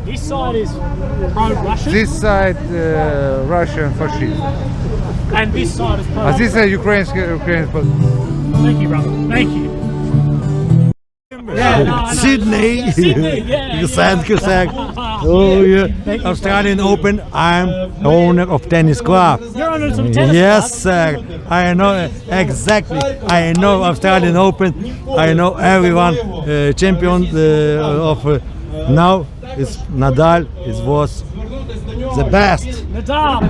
This side is pro-Russian. This side Russian fascist. And this side is pro. This is Ukrainian. Thank you, brother. Thank you. Yeah, no, Sydney. Sydney, yeah. Thank you. Oh yeah. Australian Open. I'm owner of tennis club. You're owner of some tennis Yes, club? sir. I know exactly. I know Australian Open. I know everyone. Champion of now is Nadal. It was the best. Nadal.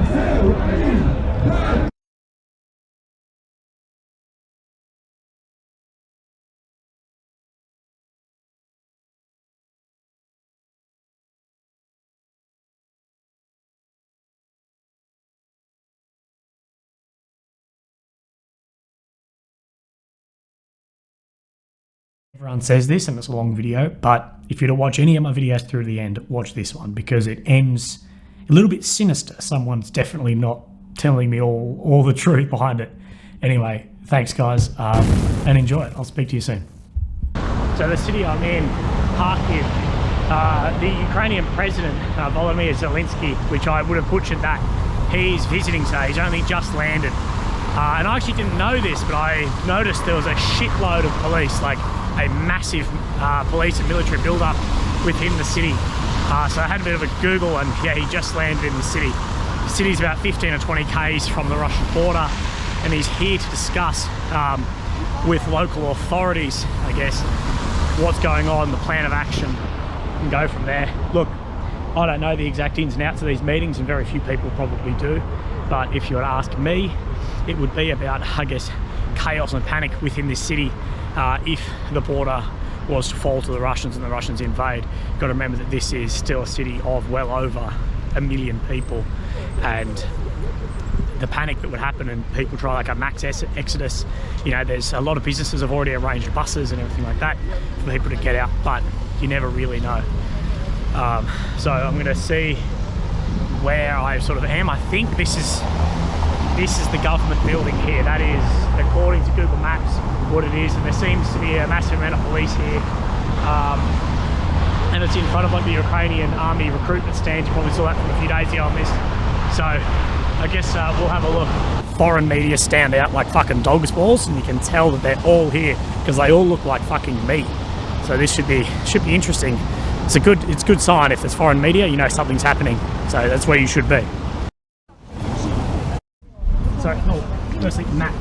Everyone says this, and it's a long video, but if you're to watch any of my videos through the end, watch this one because it ends a little bit sinister. Someone's definitely not telling me all the truth behind it. Anyway, thanks guys, and enjoy it. I'll speak to you soon. So the city I'm in, Kharkiv, the Ukrainian president, Volodymyr Zelensky, which I would have butchered that, he's visiting today. He's only just landed. And I actually didn't know this, but I noticed there was a shitload of police, like a massive police and military build-up within the city. So I had a bit of a Google, and yeah, he just landed in the city. The city's about 15 or 20 k's from the Russian border, and he's here to discuss with local authorities, I guess, what's going on, the plan of action, and go from there. Look, I don't know the exact ins and outs of these meetings, and very few people probably do, but if you were to ask me, it would be about, I guess, chaos and panic within this city if the border was to fall to the Russians and the Russians invade. You've got to remember that this is still a city of well over 1 million people, and the panic that would happen and people try like a max exodus, you know, there's a lot of businesses have already arranged buses and everything like that for people to get out, but you never really know. So I'm going to see where I sort of am. I think this is the government building here. That is, according to Google Maps, what it is, and there seems to be a massive amount of police here. And it's in front of like the Ukrainian army recruitment stand. You probably saw that from a few days ago on this. So I guess we'll have a look. Foreign media stand out like fucking dog's balls, and you can tell that they're all here because they all look like fucking me. So this should be interesting. It's a good sign. If there's foreign media, you know something's happening. So that's where you should be. Sorry, firstly, Matt.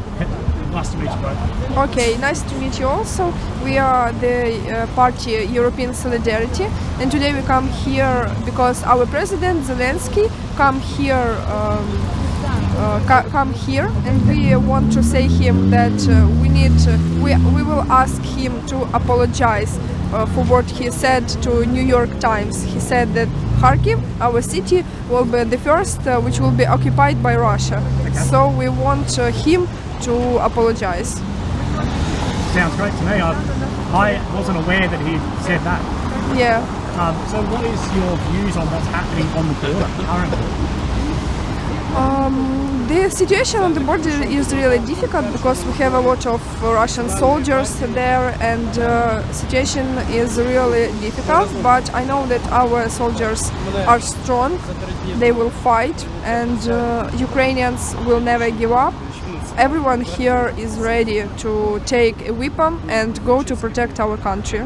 Nice to meet you both. Okay, nice to meet you also. We are the party European Solidarity, and today we come here because our president Zelensky come here, and we want to say him that we will ask him to apologize for what he said to New York Times. He said that Kharkiv, our city, will be the first which will be occupied by Russia. Okay. So we want him to apologize. Sounds great to me. I wasn't aware that he said that. Yeah. So what is your views on what's happening on the border currently? The situation on the border is really difficult because we have a lot of Russian soldiers there, and situation is really difficult, but I know that our soldiers are strong, they will fight, and Ukrainians will never give up. Everyone here is ready to take a weapon and go to protect our country.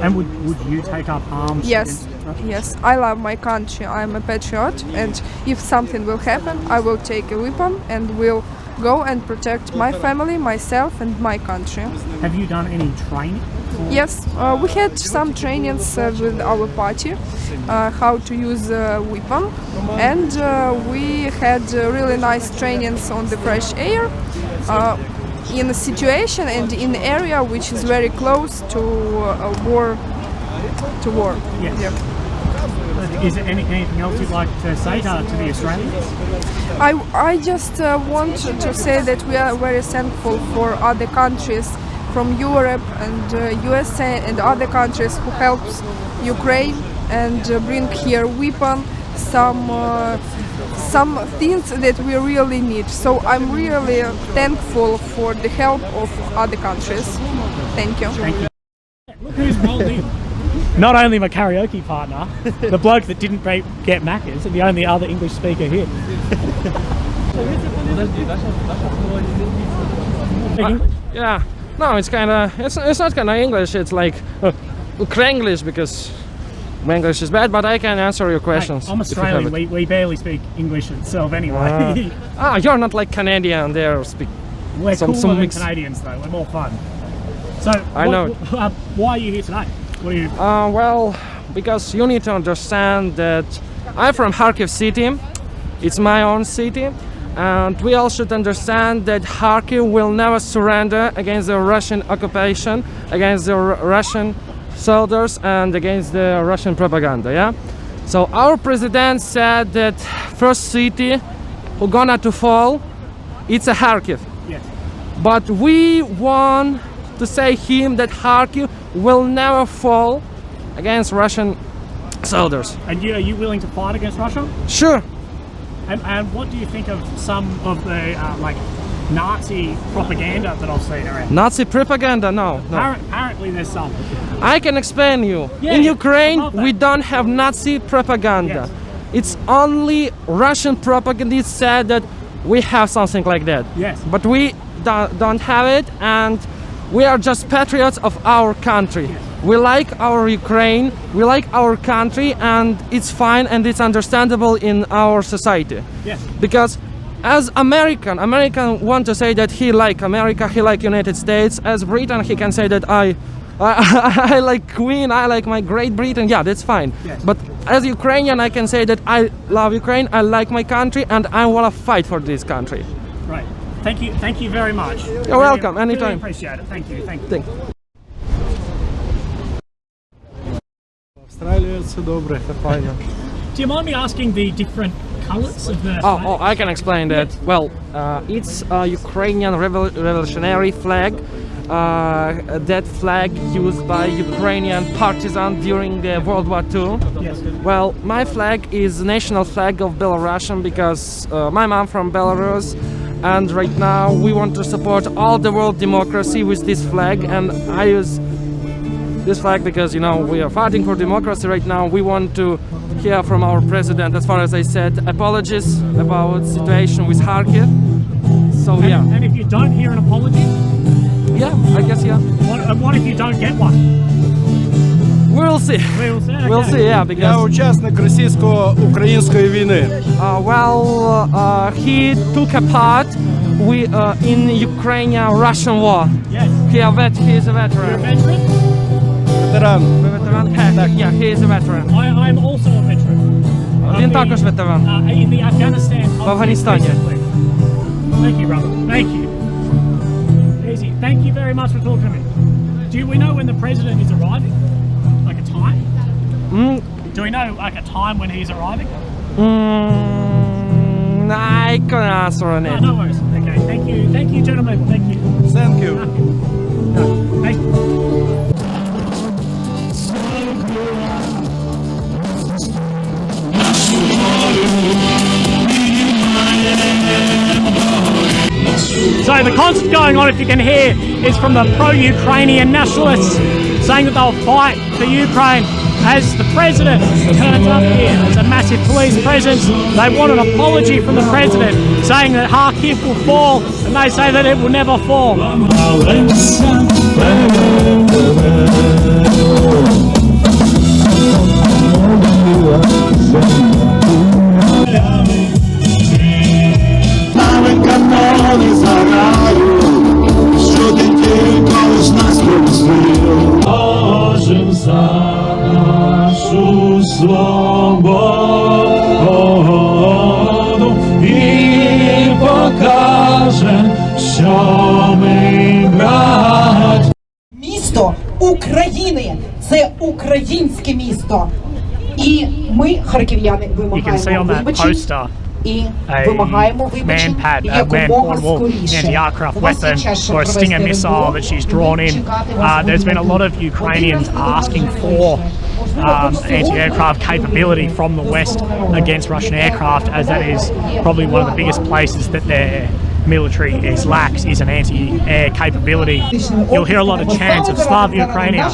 And would you take up arms? Yes, yes. I love my country. I'm a patriot, and if something will happen, I will take a weapon and will go and protect my family, myself, and my country. Have you done any training? Yes, we had some trainings with our party, how to use a weapon, and we had really nice trainings on the fresh air, in a situation and in an area which is very close to war. Yes. Yeah. Is there anything else you'd like to say to the Australians? I just want to say that we are very thankful for other countries from Europe and USA and other countries who helps Ukraine and bring here weapon, some things that we really need. So I'm really thankful for the help of other countries. Thank you. Thank you. Look who's rolled in. not only my karaoke partner, the bloke that didn't get Macca's, and the only other English speaker here. Yeah, no, it's kind of, it's not kind of English, it's like Ukrainian because my English is bad, but I can answer your questions. Hey, I'm Australian, we barely speak English itself anyway. You're not like Canadian, they speak. We're cooler than Canadians though, we're more fun. So, I know. Why are you here today? What are you? Well, because you need to understand that I'm from Kharkiv city, it's my own city, and we all should understand that Kharkiv will never surrender against the Russian occupation, against the Russian soldiers and against the Russian propaganda, yeah? So our president said that first city who gonna to fall, it's a Kharkiv. Yes. But we want to say him that Kharkiv will never fall against Russian soldiers. And are you willing to fight against Russia? Sure. And what do you think of some of the like Nazi propaganda that I've seen around? Nazi propaganda? No. Apparently there's some. I can explain you. Yeah, in Ukraine, I love that. we don't have Nazi propaganda. Yes. It's only Russian propaganda said that we have something like that. Yes. But we don't have it, and we are just patriots of our country. Yes. We like our Ukraine, we like our country, and it's fine and it's understandable in our society. Yes. Because as American want to say that he like America, he like United States. As Britain, he can say that I like Queen, I like my Great Britain. Yeah, that's fine. Yes. But as Ukrainian, I can say that I love Ukraine, I like my country, and I want to fight for this country. Right. Thank you very much. You're welcome, anytime. Really appreciate it. Thank you. Thank you. Австралія це добре, це файно. Do you mind me asking the different colors of the flag? Oh, I can explain that. Well, it's a Ukrainian revolutionary flag. That flag used by Ukrainian partisans during the World War II. Yes. Well, my flag is national flag of Belarusian because my mom from Belarus, and right now we want to support all the world democracy with this flag, and I use this flag because, you know, we are fighting for democracy right now. We want to hear from our president, as far as I said, apologies about situation with Kharkiv. So yeah. And if you don't hear an apology, Yeah, I guess yeah. what if you don't get one? We'll see. We'll see. Okay. We'll see, yeah, Я because учасник російсько-української війни. He took a part in Ukrainian-Russian war. Yes. He is a You're a veteran. veteran? Ветеран. Yeah, he is a veteran. I'm also a veteran. Він також ветеран. In the Afghanistan. В Афганістані. Thank you, brother. Thank you. Easy. Thank you very much for talking to me. Do we know when the president is arriving? Like a time? Do we know like a time when he's arriving? I can't answer on No, it. no worries. Okay. Thank you, gentlemen. Thank you. Thank you. No, thank you. So the concert going on, if you can hear, is from the pro-Ukrainian nationalists saying that they'll fight for Ukraine. As the president turns up here, there's a massive police presence. They want an apology from the president, saying that Kharkiv will fall, and they say that it will never fall. свободу і покаже, що ми брать. Місто України – це українське місто. І ми, харків'яни, вимагаємо вибачень. І вимагаємо вибачень якомога скоріше. Anti-aircraft weapon or a Stinger missile that she's drawn in. There's been a lot of Ukrainians asking for anti-aircraft capability from the West against Russian aircraft, as that is probably one of the biggest places that they're military is lax is an anti-air capability. You'll hear a lot of chants of Slav Ukrainia,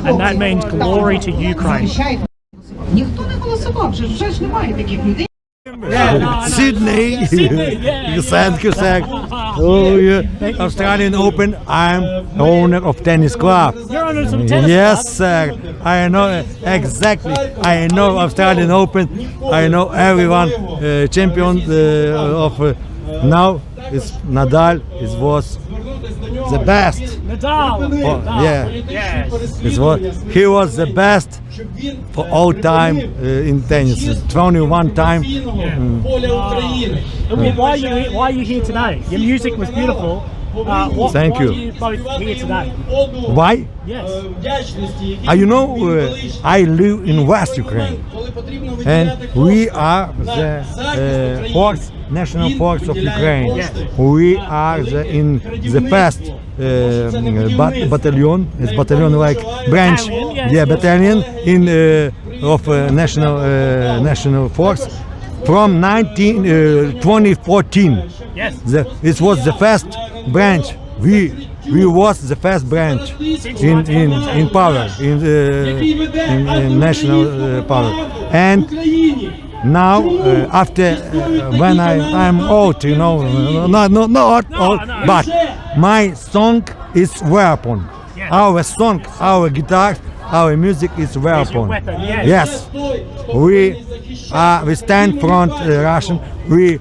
and that means glory to Ukraine. Ніхто не голосував, вже ж немає таких людей. Sydney. Thank you, sir. Oh, yeah. Australian Open. I'm owner of tennis club. You're owner of some tennis Yes, club? sir. I know exactly. I know Australian Open. I know everyone. Champion of now is Nadal. It was the best. Nadal. Oh, yeah. Yes. He was the best for all time in tennis. 21 time. Why are you here today? Your music was beautiful. Thank why you. Are you both here today? Why? Yes. You know, I live in West Ukraine, and we are the force, national force of Ukraine. We are in the first battalion. It's battalion like branch, battalion in of national force from 2014. Yes. It was the first branch. We was the first branch in power, in national power. And now after when I'm old, you know, not old, but my song is weapon. Our song, our guitar, our music is weapon. Yes. We stand front Russian. We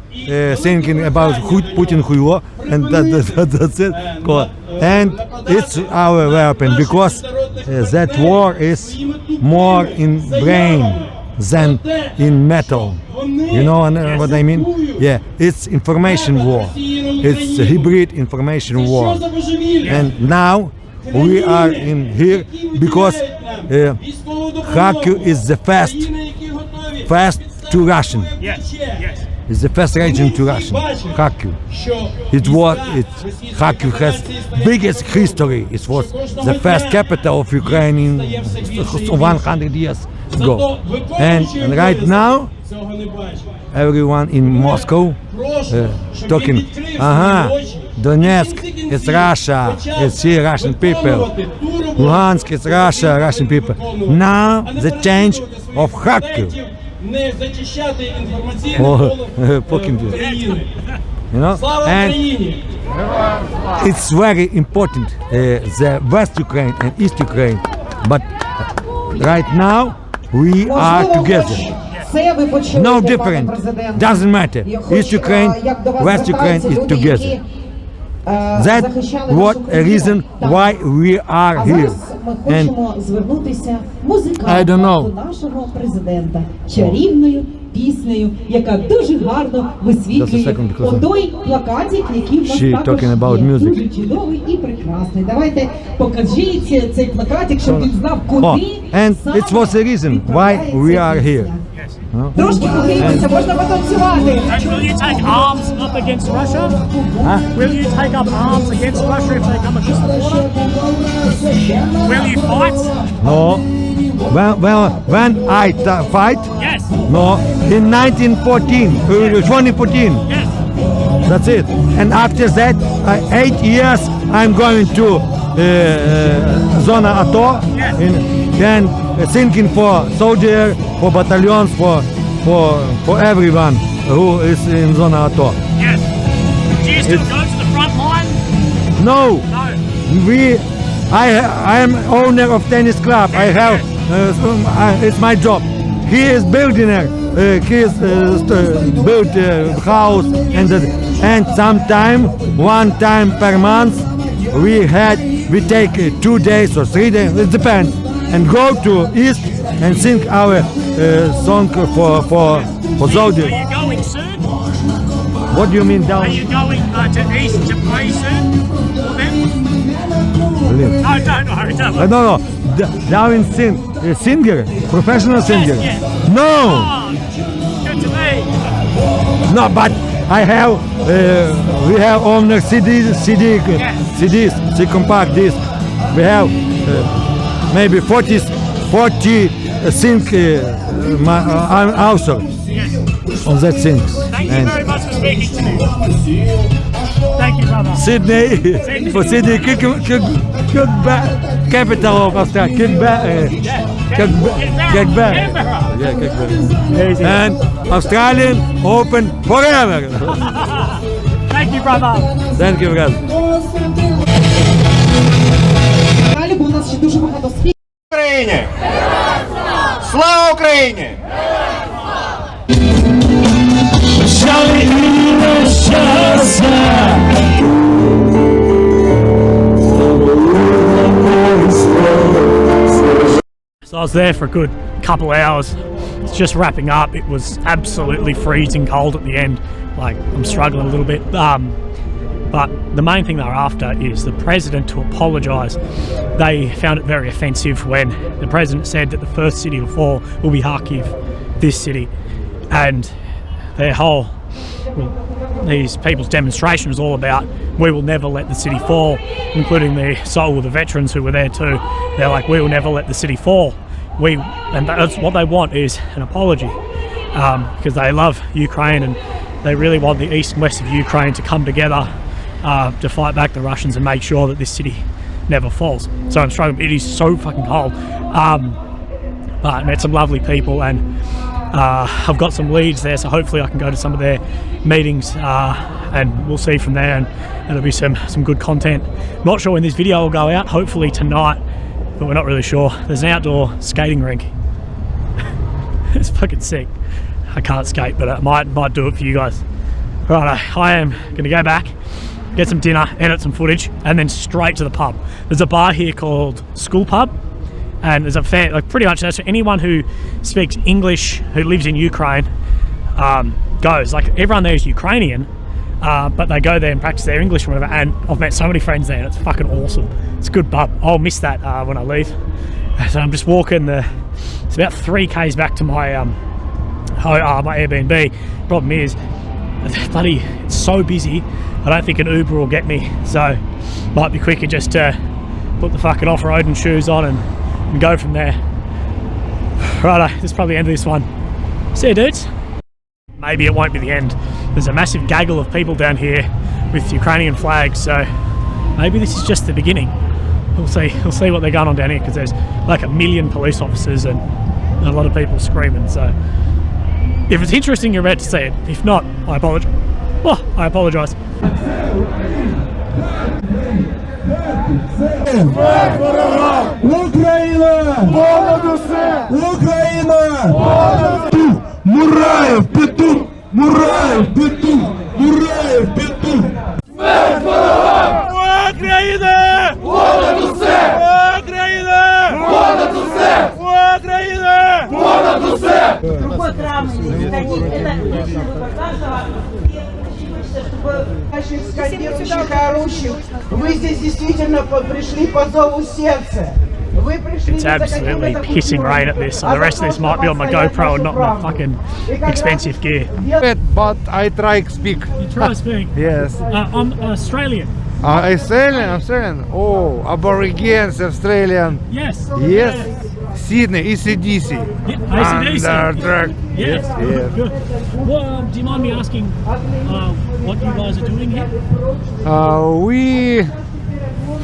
thinking about Putin huyo, and that's it. And it's our weapon because that war is more in brain than in metal. You know what I mean? Yeah, it's information war. It's a hybrid information war. And now we are in here because Kharkiv is the fast to Russian. Yes. Yes. It's the first region to Russian. Kharkiv. Kharkiv has biggest history. It was the first capital of Ukraine in 100 years ago. And right now, everyone in Moscow talking. Donetsk is Russia. It's here Russian people. Luhansk is Russia, Russian people. Now the change of Kharkiv. You know, and it's very important the West Ukraine and East Ukraine, but right now we are together. No different, doesn't matter. East Ukraine, West Ukraine is together. That's what a reason why we are here. And I don't know. Піснею, яка дуже гарно висвітлює той плакатик, який в нас також є. Дуже чудовий і прекрасний. Давайте покажіть цей плакатик, щоб він знав, куди and it was the reason why we are here. Трошки погріємося, можна потанцювати. Will you take arms up against Russia? Will you take up arms against Russia if they come across the border? Will you fight? No. When I fight? Yes. No. In 2014. Yes. That's it. And after that, 8 years, I'm going to Zona Ato and thinking for soldier, for battalions, for everyone who is in Zona Ato. Yes. Do you still go to the front line? No. No. I am owner of tennis club. I have it's my job. He is builder. He is built house and sometime 1 time per month we take 2 days or 3 days. It depends. And go to east and sing our song for soldiers. Are you going soon? What do you mean down? Are you going to east to play soon? No. No. Down in singer, professional singer. Yes. No. Oh, good to me. No, but I have we have owner CDs, C compact disc. We have maybe 40 sync I'm also on that things. Thank you very much for speaking to me. Thank you, brother. Sydney, for Sydney, kick back, capital of Australia, kick back, kick back. Yeah, kick back. And Australian open forever. Thank you, brother. Thank you, brother. Далі, бо у нас ще дуже багато спів. Україні! Слава Україні! So I was there for a good couple hours. It's just wrapping up. It was absolutely freezing cold at the end. Like, I'm struggling a little bit. But the main thing they're after is the president to apologise. They found it very offensive when the president said that the first city to fall will be Kharkiv, this city. And their whole, well, these people's demonstration was all about, we will never let the city fall, including the soul of the veterans who were there too. They're like, we will never let the city fall. And that's what they want, is an apology, because they love Ukraine and they really want the east and west of Ukraine to come together to fight back the Russians and make sure that this city never falls. So I'm struggling. It is so fucking cold. But I met some lovely people, and I've got some leads there, so hopefully I can go to some of their meetings and we'll see from there, and it'll be some good content. Not sure when this video will go out, hopefully tonight, but we're not really sure. There's an outdoor skating rink. It's fucking sick. I can't skate, but I might do it for you guys. Right, I am gonna go back, get some dinner, edit some footage, and then straight to the pub. There's a bar here called School Pub, and there's a fair, like pretty much that's anyone who speaks English who lives in Ukraine goes. Like, everyone there is Ukrainian, but they go there and practice their English or whatever, and I've met so many friends there and it's fucking awesome. It's a good pub. I'll miss that when I leave. So I'm just walking it's about 3 k's back to my my Airbnb. Problem is, bloody, it's so busy, I don't think an Uber will get me, so might be quicker just to put the fucking off-roading shoes on and go from there. Righto, this is probably the end of this one. See you, dudes. Maybe it won't be the end. There's a massive gaggle of people down here with Ukrainian flags, so maybe this is just the beginning. We'll see what they're going on down here, because there's like 1 million police officers and a lot of people screaming. So if it's interesting, you're about to see it. If not, I apologise. Well, I apologise. Мураев, петух! Мураев, петух! Мураев, петух! Смерть ворогам! Україна! Понад усе! Україна! Понад усе! Україна! Понад усе! Другой травмы, это чтобы наших скандирующих и орущих, вы здесь действительно пришли по зову сердца. It's absolutely pissing rain at this, so the rest of this might be on my GoPro and not my fucking expensive gear. But I try to speak. You try to speak? Yes. I'm Australian. Australian? Oh, Aborigines, Australian. Yes. Yes. Sydney, ECDC. Yeah, ACDC. Yes. Yes. Good. Well, do you mind me asking what you guys are doing here? We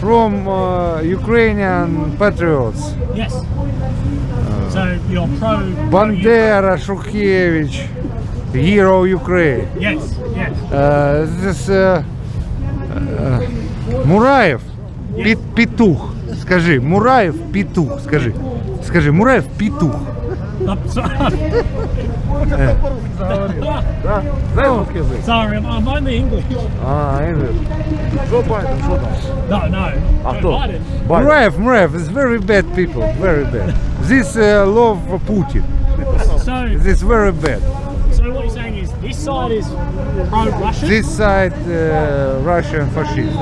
from Ukrainian Patriots. Yes. So you're pro... Bandera, Shukevich, hero Ukraine. Yes, yes. This Мураев, петух. Скажи, Мураев, петух. Скажи, Мураев, петух. Sorry, I'm only English. English. No. Muraev is very bad people, very bad. This love Putin. This is very bad. So what you're saying is this side is pro-Russian? This side Russian fascist.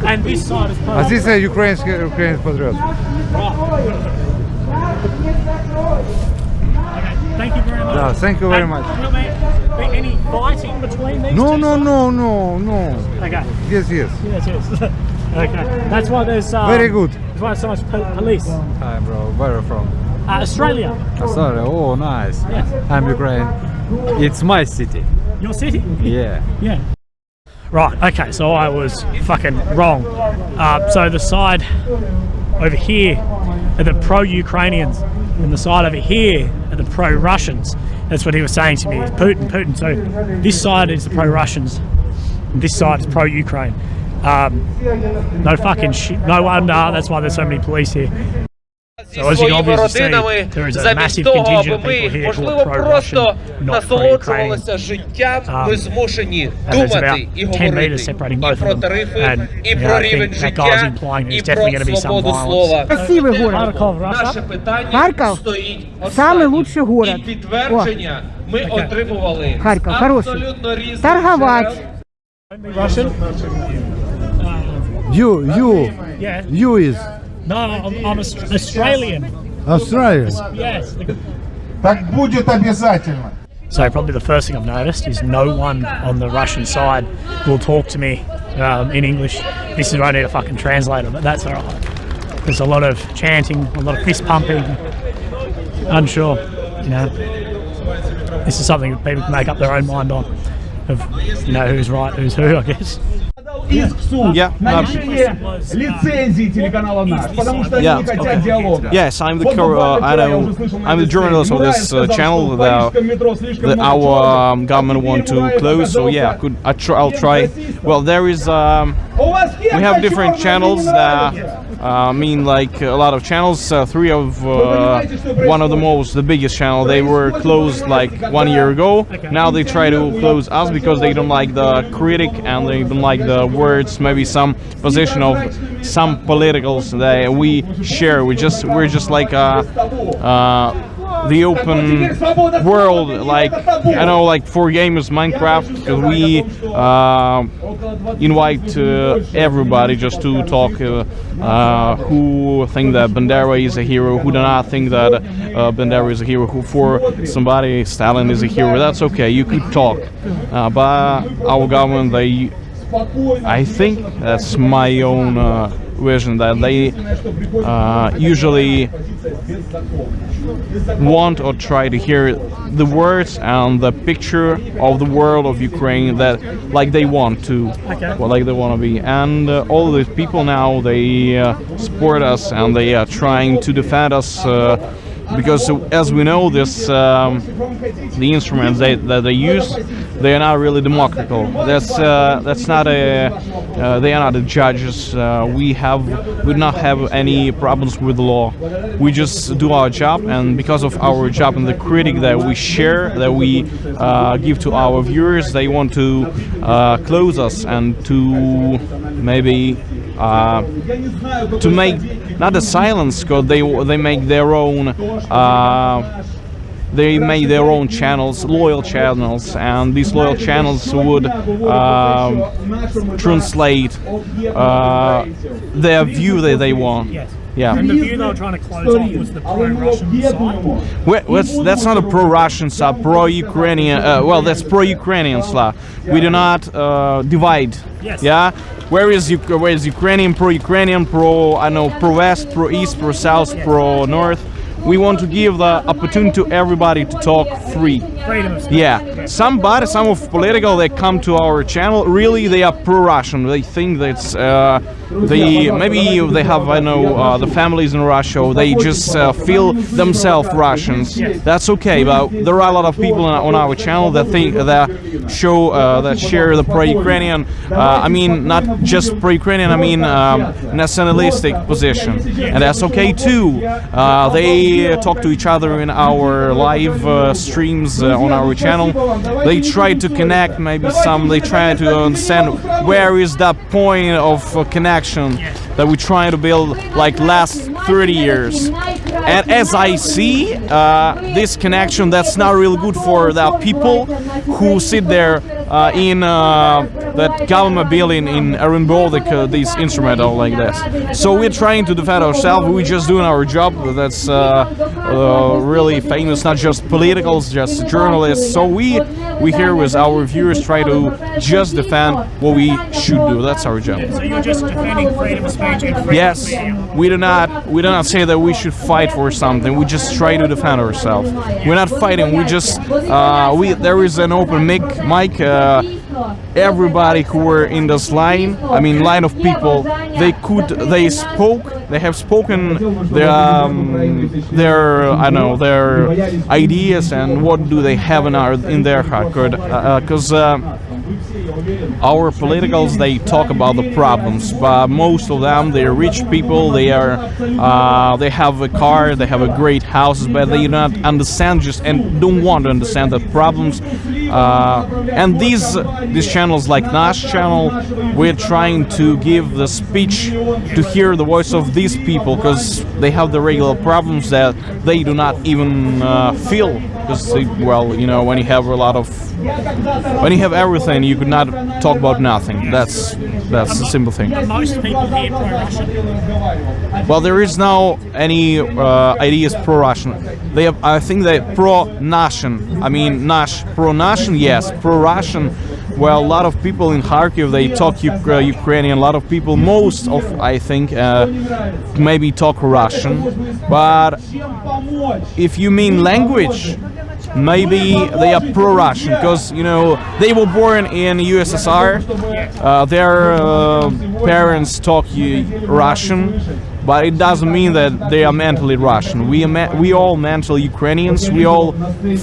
And this side is pro-Russian? This is Ukrainian Patriots. Okay, thank you very much. Yeah, thank you very much. Will there be any fighting between these two sides? No. Okay. Yes. Yes. Okay. That's why there's... very good. That's why there's so much police. Hi bro, where are you from? Australia. Australia, oh nice. Yes. I'm Ukraine. It's my city. Your city? Yeah. Yeah. Right, okay, so I was fucking wrong. So the side over here are the pro-Ukrainians, and the side over here are the pro-Russians. That's what he was saying to me, Putin. So this side is the pro-Russians, and this side is pro-Ukraine. No fucking shit, no wonder, that's why there's so many police here. So as you can obviously see, there is a massive contingent of people here who are pro-Russian, not pro-Ukrainian. There's about 10 metres separating both of them, and I think that guy's implying there's definitely going to be some violence. Красивый город. Харьков – самый лучший город. О, Харьков хороший. Торговать. Russian? Yeah. You is No, I'm Australian. Australian. Yes. Так будет обязательно. So probably the first thing I've noticed is no one on the Russian side will talk to me in English. This is where I need a fucking translator, but that's alright. There's a lot of chanting, a lot of fist pumping. Unsure, you know. This is something that people can make up their own mind on, of, you know, who's right, who's who, I guess. Иск в суд на лишение лицензии телеканала «Наш», потому что они не хотят диалога. Yes, I'm the journalist of this channel that our government want to close. So yeah, I'll try. Well, there is we have different channels that mean like a lot of channels. Three of one of the the biggest channel, they were closed like 1 year ago. Now they try to close us because they don't like the critic and they don't like the words, maybe some position of some politicals that we share. We're just like the open world, like I know, like for gamers Minecraft, because we invite everybody just to talk, who think that Bandera is a hero, who do not think that Bandera is a hero, who for somebody Stalin is a hero. That's okay, you could talk, but our government, I think that's my own vision, that they usually want or try to hear the words and the picture of the world of Ukraine that like they want to, well, like they want to be. And all these people now, they support us and they are trying to defend us, because as we know, this the instruments that they use, they are not really democratical. That's not a they are not the judges. We do not have any problems with the law. We just do our job, and because of our job and the critic that we share, that we give to our viewers, they want to close us and to maybe to make not a silence, because they make their own channels, loyal channels, and these loyal channels would translate their view that they want. Yes. Yeah. And the view they were trying to close off was the pro-Russian side. That's not a pro-Russian side, pro-Ukrainian. Well, that's pro-Ukrainian side. We do not divide. Yes. Yeah. Where is Ukrainian, pro-Ukrainian, pro-West, pro-East, pro-South, pro-North? We want to give the opportunity to everybody to talk free. Freedom of speech. Yeah. Some of political, they come to our channel, really they are pro-Russian. They think that's maybe they have, I know, the families in Russia, or they just feel themselves Russians. That's okay, but there are a lot of people on our channel that think that share the pro-Ukrainian, I mean not just pro-Ukrainian, I mean nationalistic position, and that's okay too. They talk to each other in our live streams on our channel. They try to connect, they try to understand where is that point of connection that we try to build like last 30 years. And as I see, this connection, that's not really good for the people who sit there in that government building in Baltic, this instrumental like this. So we're trying to defend ourselves. We're just doing our job. That's really famous, not just politicals, just journalists. So we here with our viewers try to just defend what we should do. That's our job. So you're just defending freedom of speech and freedom Yes, of media. we do not say that we should fight for something. We just try to defend ourselves. We're not fighting. We just there is an open mic. Everybody who were in this line, I mean line of people, they have spoken their I don't know, their ideas and what do they have in their heart, because our politicals, they talk about the problems, but most of them, they're rich people, they have a car, they have a great houses, but they do not understand and don't want to understand the problems. And these channels like Nash channel, we're trying to give the speech to hear the voice of these people, because they have the regular problems that they do not even feel. Because, well, you know, when you have everything, you could not talk about nothing. That's the simple thing. Most people here pro-Russian. Well, there is now any ideas pro-Russian. I think they pro-Russian. I mean, pro-Russian, yes, pro-Russian. Well, a lot of people in Kharkiv, they talk Ukrainian. A lot of people, most of, I think, maybe talk Russian. But if you mean language, maybe they are pro-Russian, because, you know, they were born in USSR. Their parents talk Russian. But it doesn't mean that they are mentally Russian. We all mental Ukrainians. We all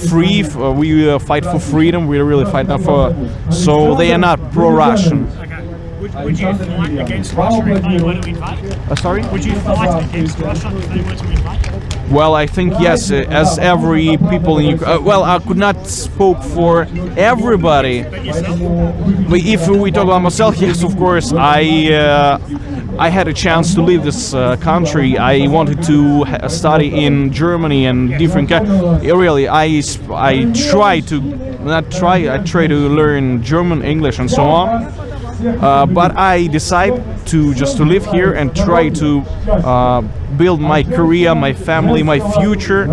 free. We fight for freedom. We really fight now for. So they are not pro-Russian. Okay. Would you fight against Russia if they were to invade? Sorry? Would you fight against Russia if they were to invade? Well, I think yes, as every people in Ukraine. Well, I could not speak for everybody. But yourself? But if we talk about myself, yes, of course, I had a chance to leave this country. I wanted to study in Germany and different really, I try to learn German, English, and so on. But I decided to live here and try to build my career, my family, my future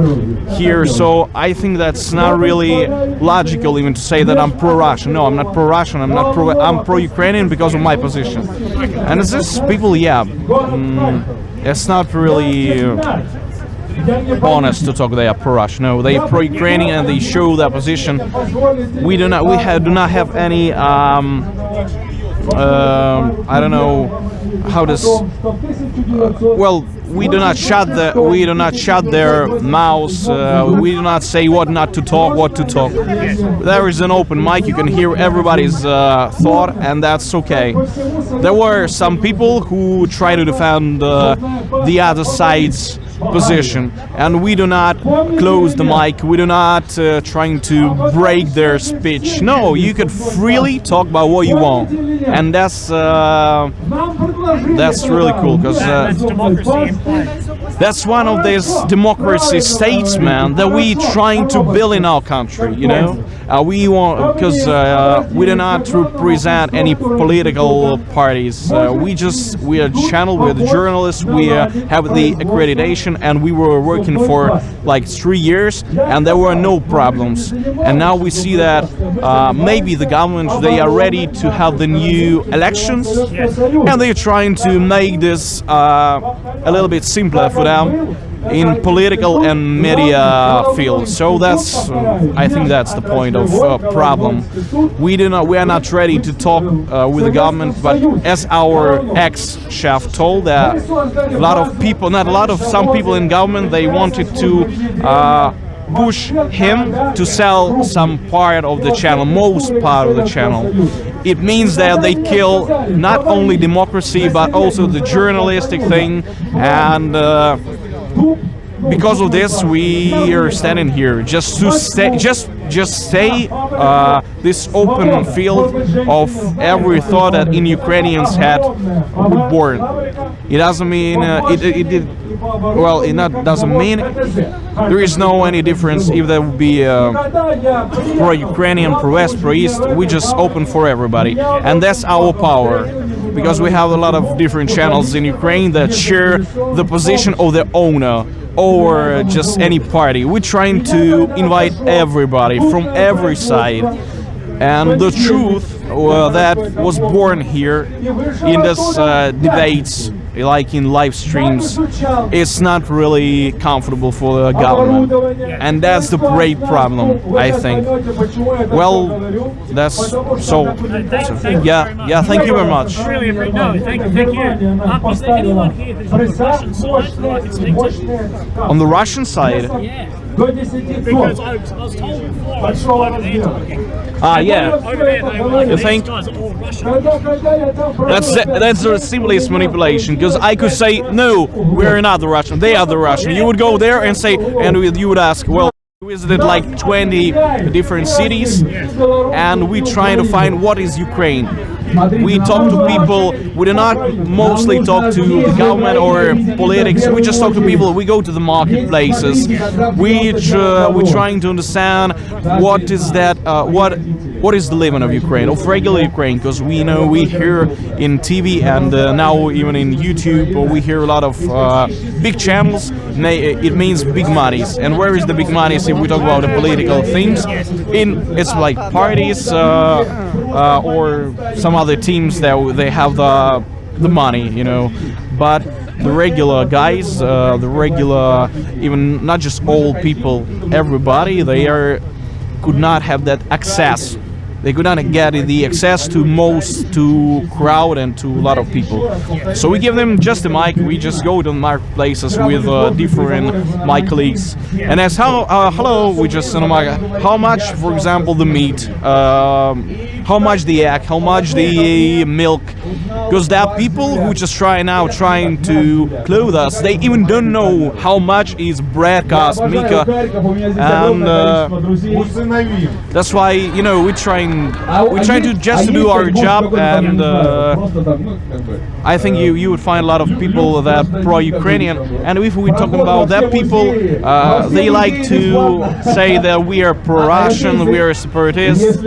here. So I think that's not really logical even to say that I'm pro-Russian. No, I'm not pro-Russian. I'm pro-Ukrainian because of my position. And it's just people, yeah, it's not really honest to talk they are pro-Russian. No, they are pro-Ukrainian and they show their position. We do not have any. I don't know how this. Well, we do not shut their mouths. We do not say what not to talk, what to talk. There is an open mic. You can hear everybody's thought, and that's okay. There were some people who try to defend the other side's position, and we do not close the mic. We do not trying to break their speech. No, you can freely talk about what you want, and that's really cool, because that's one of these democracy states, man, that we trying to build in our country. You know, we want, because we do not represent any political parties. We are channel, we're the journalists, we have the accreditation, and we were working for like 3 years, and there were no problems. And now we see that maybe the government, they are ready to have the new elections, and they're trying to make this a little bit simpler for them in political and media field. So that's, I think that's the point of problem. We are not ready to talk with the government, but as our ex-chef told, that some people in government, they wanted to push him to sell some part of the channel, most part of the channel. It means that they kill not only democracy but also the journalistic thing, and because of this, we are standing here just to say, this open field of every thought that in Ukrainians had born. It doesn't mean doesn't mean there is no any difference if there would be pro-Ukrainian, pro-West, pro-East. We just open for everybody, and that's our power. Because we have a lot of different channels in Ukraine that share the position of the owner or just any party. We're trying to invite everybody from every side. And the truth that was born here in this debates, like in live streams, it's not really comfortable for the government, and that's the great problem, I think. Well, that's so yeah, thank you very much. Really appreciate thank you. Is there anyone here who's on the Russian side that I can speak to? On the Russian side? Yeah. Because I was told before I was over there talking. Yeah. Over there they were like, You these think? guys are all Russian. That's the simplest manipulation, because I could say, no, we're not the Russian, they are the Russian. You would go there and say, and you would ask, well, we visited like 20 different cities, and we try to find what is Ukraine. We talk to people. We do not mostly talk to the government or politics. We just talk to people. We go to the marketplaces. We're trying to understand what is that. What is the living of Ukraine, of regular Ukraine? Because we hear in TV and now even in YouTube, we hear a lot of big channels. It means big monies. And where is the big monies if we talk about the political things? It's like parties or some other teams that they have the money, But the regular guys, the regular, even not just old people, everybody, could not have that access. They could not get the access to crowd and to a lot of people. So we give them just a mic. We just go to marketplaces with different mic colleagues and ask hello. We just send a mic. How much, for example, the meat? How much the egg? How much the milk? Because there are people who just trying to clothe us. They even don't know how much is bread cost, Mika, and that's why we're trying to just do our job, and I think you would find a lot of people that are pro-Ukrainian, and if we talk about that people, they like to say that we are pro-Russian, we are separatists.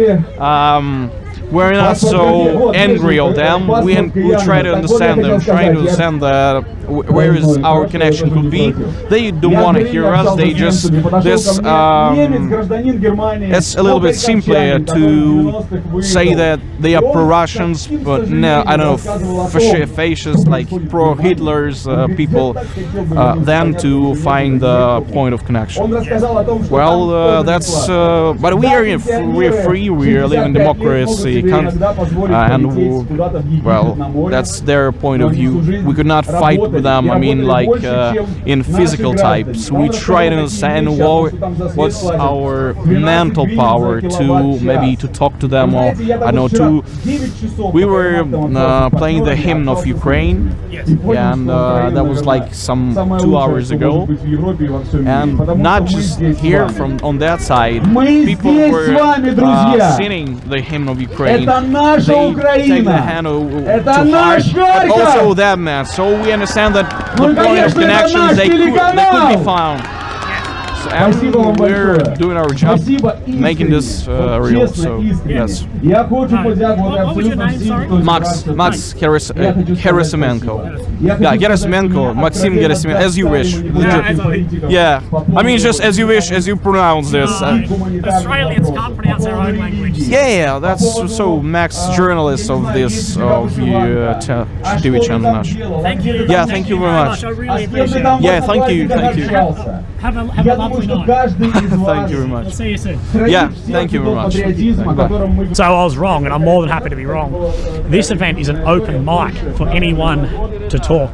We're not so angry of them. We try to understand them, trying to understand where is our connection could be. They don't want to hear us. They just it's a little bit simpler to say that they are pro-Russians, but no, I don't know, fascists, like pro-Hitlers people, than to find the point of connection. Well, that's. But we're free. We are living in democracy. And well, that's their point of view. We could not fight with them. I mean, like in physical types. We try to understand what's our mental power to maybe to talk to them, or I don't know. We were playing the hymn of Ukraine, and that was like some 2 hours ago. And not just here on that side, people were singing the hymn of Ukraine. They take the hand to heart, but also that man. So we understand that the point of connections they could be found. And we're doing our job, making this real. So yes. What was your name? Sorry. Max Gerasimenko. Yeah, Gerasimenko, Maxim Gerasimenko, as you wish. Yeah, I mean just as you wish, as you pronounce this. Australians can't pronounce their own language. Yeah, that's so Max, journalist of this TV channel. Thank you. Yeah, thank you very much. I really appreciate it. Yeah, thank you. have a lovely night. Thank you very I'll much. see you soon. Yeah, thank you very much. So I was wrong, and I'm more than happy to be wrong. This event is an open mic for anyone to talk.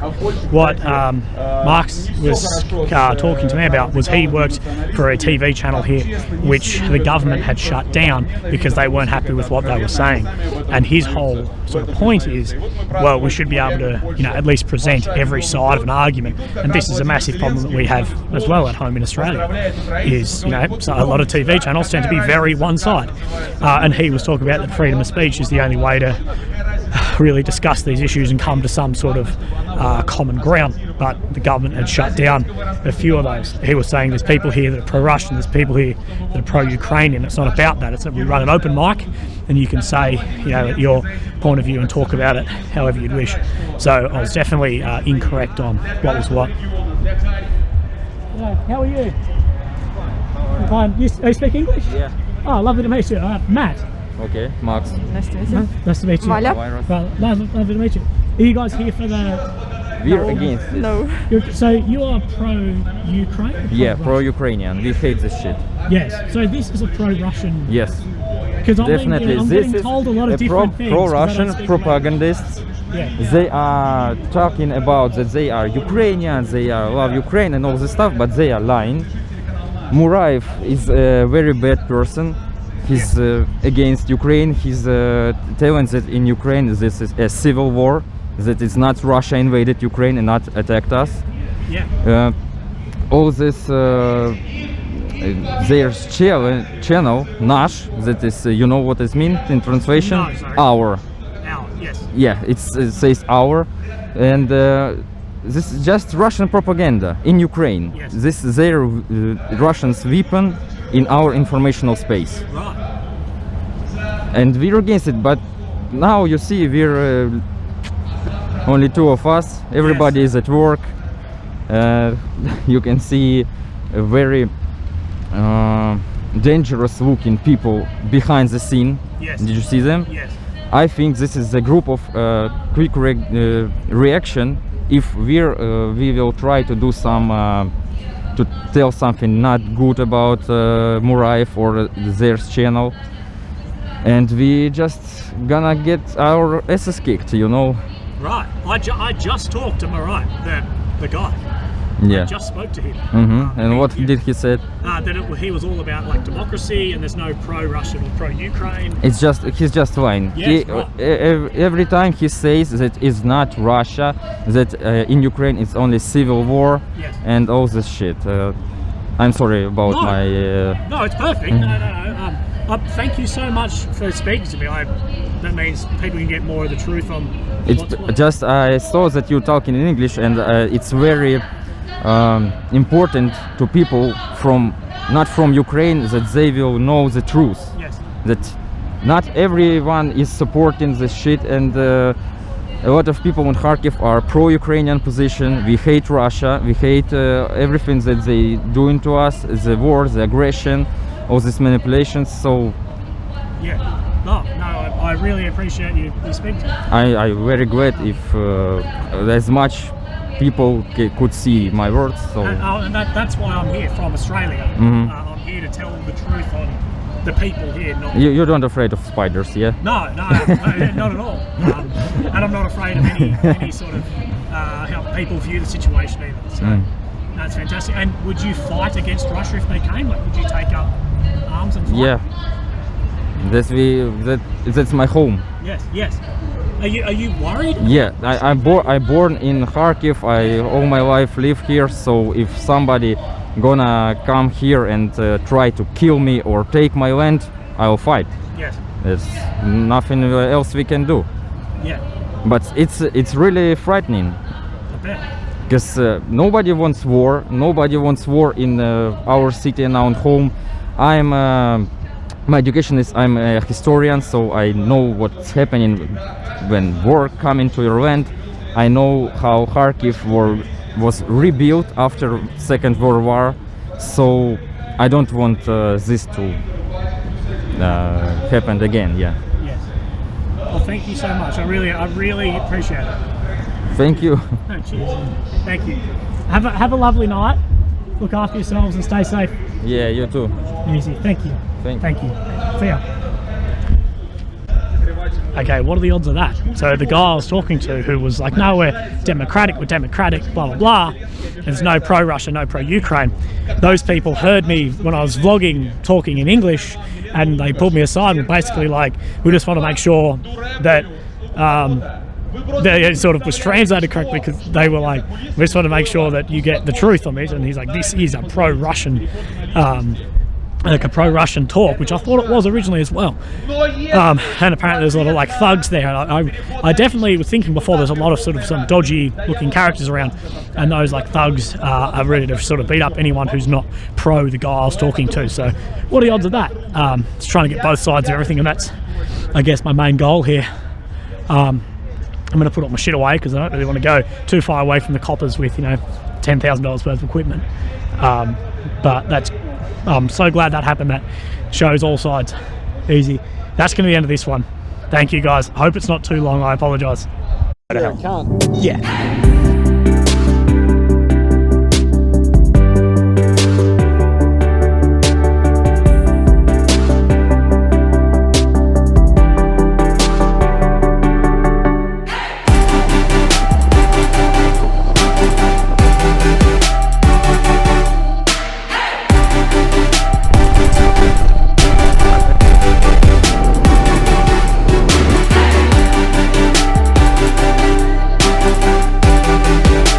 What Mark's was talking to me about was he worked for a TV channel here, which the government had shut down because they weren't happy with what they were saying. And his whole sort of point is, well, we should be able to, you know, at least present every side of an argument. And this is a massive problem that we have as well at home in Australia. Is, you know, so a lot of TV channels tend to be very one side. And he was talking about that freedom of speech is the only way to really discuss these issues and come to some sort of common ground, but the government had shut down a few of those. He was saying there's people here that are pro-Russian, there's people here that are pro-Ukrainian. It's not about that. It's that we run an open mic and you can say, you know, your point of view and talk about it however you'd wish. So I was definitely incorrect on what was what. How are you? Fine. You speak English? Yeah. Oh, lovely to meet you. Matt. Okay, Max. Nice to meet you. Nice to meet you. Well, lovely to meet you. Are you guys here for the... We're against it. No. So you are pro-Ukraine? Yeah, pro-Ukrainian. We hate this shit. Yes. So this is a pro-Russian... Yes. Because definitely. I'm This getting is told a lot of different things. Pro-Russian propagandists. Yeah. They are talking about that they are Ukrainians, they love Ukraine and all this stuff, but they are lying. Muraev is a very bad person. He's against Ukraine. He's telling that in Ukraine this is a civil war, that it's not Russia invaded Ukraine and not attacked us. Yeah. All this their channel Nash, that is you know what it means in translation? No, sorry. Our. Yes. Yeah, it says our, and this is just Russian propaganda in Ukraine. Yes. This is their Russians' weapon in our informational space. Right. And we're against it, but now you see we're only two of us. Everybody is at work. You can see a very dangerous looking people behind the scene. Yes. Did you see them? Yes. I think this is a group of quick reaction. If we will try to do some to tell something not good about Muraev or their channel, and we just gonna get our asses kicked, you know. Right. I just talked to Marai, the guy. Yeah. I just spoke to him. And what did he say? That he was all about like democracy and there's no pro-Russian or pro-Ukraine. It's just he's just lying. Yes, Every time he says that it's not Russia, that in Ukraine it's only civil war, yes, and all this shit. I'm sorry about my. No, it's perfect. No. Thank you so much for speaking to me. That means people can get more of the truth on. It's just I saw that you're talking in English, and it's very important to people from not from Ukraine that they will know the truth. Yes. That not everyone is supporting this shit, and a lot of people in Kharkiv are pro-Ukrainian position. We hate Russia. We hate everything that they doing to us, the war, the aggression, all these manipulations. So yeah. No, I really appreciate you speaking to me. I'm very glad if as much people could see my words. So and that's why I'm here from Australia. I'm here to tell the truth on the people here. You're not afraid of spiders, yeah? No, not at all. And I'm not afraid of any sort of how people view the situation either. So that's fantastic. And would you fight against Russia if they came? Like, would you take up arms and fight? Yeah. That's my home. Yes. Are you worried? Yeah, I'm born in Kharkiv. I all my life live here. So if somebody gonna come here and try to kill me or take my land, I'll fight. Yes. There's nothing else we can do. Yeah. But it's really frightening. I bet. Because nobody wants war. Nobody wants war in our city and our home. My education is I'm a historian, so I know what's happening when war come into your land. I know how Kharkiv was rebuilt after Second World War, so I don't want this to happen again. Yeah. Yes. Well, thank you so much. I really appreciate it. Thank you. Oh, cheers. Thank you. Have a lovely night. Look after yourselves and stay safe. Yeah, you too. Easy. Thank you. Thank you. See ya. Okay, what are the odds of that? So the guy I was talking to, who was like, no, we're democratic, blah, blah, blah. There's no pro-Russia, no pro-Ukraine. Those people heard me when I was vlogging, talking in English, and they pulled me aside and basically like, we just want to make sure that it sort of was translated correctly, because they were like, we just want to make sure that you get the truth on this. And he's like, this is a pro-Russian like a pro-Russian talk, which I thought it was originally as well. And apparently there's a lot of like thugs there. I definitely was thinking before, there's a lot of sort of some dodgy looking characters around, and those like thugs are ready to sort of beat up anyone who's not pro the guy I was talking to. So what are the odds of that? Just trying to get both sides of everything, and that's, I guess, my main goal here. I'm going to put all my shit away because I don't really want to go too far away from the coppers with, you know, $10,000 worth of equipment. But I'm so glad that happened. That shows all sides. Easy. That's going to be the end of this one. Thank you guys. Hope it's not too long. I apologise. Yeah.